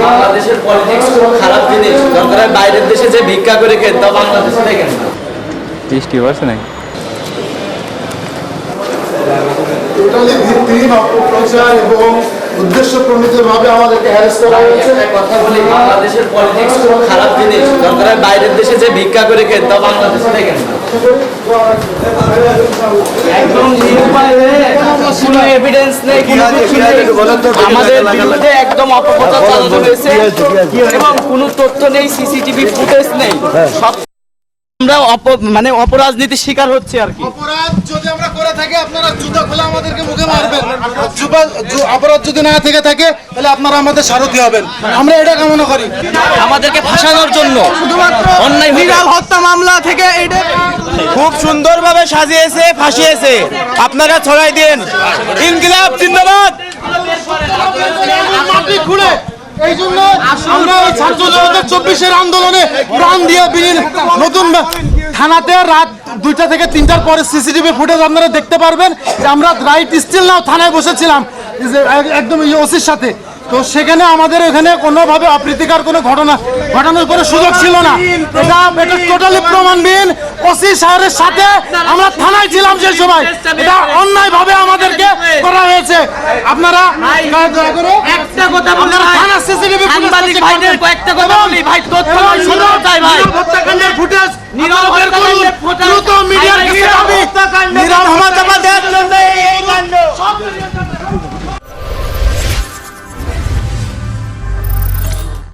বাংলাদেশের পলিটিক্স খুব খারাপ জিনিস। দরকার হয় বাইরের দেশে যে ভিক্ষা করে খেন, তা বাংলাদেশে দেখেন না। বৃষ্টি পড়ছে নাকি? টোটালি ভিত্তিহীন অপপ্রচার এবং উদ্দেশ্যপ্রণোদিতভাবে আমাদেরকে হ্যারাস করা হয়েছে। কথা বলি, বাংলাদেশের পলিটিক্স খুব খারাপ জিনিস। দরকার হয় বাইরের দেশে যে ভিক্ষা করে খেন, তা বাংলাদেশে দেখেন না। একদম কোনো এভিডেন্স নেই, কোনো কিছু নেই। আমাদের বিরুদ্ধে একদম অপপ্রচার চালানো হয়েছে এবং কোনো তথ্য নেই, সিসিটিভি ফুটেজ নেই। সব আমরা মানে অপরাজনীতির শিকার হচ্ছে আর কি। অপরাধ যদি আমরা করে থাকি, আপনারা জুতা খুলে আমাদেরকে মুখে মারবেন। অপরাধ যদি না থেকে থাকে, তাহলে আপনারা আমাদের সারথি হবেন। আমরা এটা কামনা করি। আমাদেরকে ফাঁসানোর জন্য অন্যায় বিড়াল হত্যা মামলা থেকে এটা খুব সুন্দরভাবে সাজিয়েছে, ফাঁসিয়েছে। আপনারা ছড়াই দিন ইনকিলাব জিন্দাবাদ। মাটি খুলে এই জন্য আমরা এই ছাত্র জনতার 24-এর আন্দোলনে প্রাণ দিয়ে নতুন থানাতে রাত 2টা থেকে 3টার পরে সিসিটিভি ফুটেজ আপনারা দেখতে পারবেন যে আমরা রাইট স্টিল নাও থানায় বসেছিলাম একদম ওসির সাথে। তো সেখানে আমাদের এখানে কোনোভাবে অপ্রীতিকর কোনো ঘটানোর কোনো সুযোগ ছিল না। এটা টোটালি প্রমাণবিহীন। ওসি সাহেবের সাথে আমরা থানায় ছিলাম সেই সময়। এটা অন্যায়ভাবে আমাদেরকে করা হয়েছে। আপনারা দয়া করে একটা কথা বলি, থানা সিসিটিভি সাংবাদিক ভাইদের কয়েকটা কথা বলি ভাই, তথ্য শুনতে চাই ভাই। হত্যাকাণ্ডের ফুটেজ নীরব হত্যাকাণ্ডের দ্রুত মিডিয়ার কাছে যাবে। নিরাপত্তা দেওয়ার জন্য এই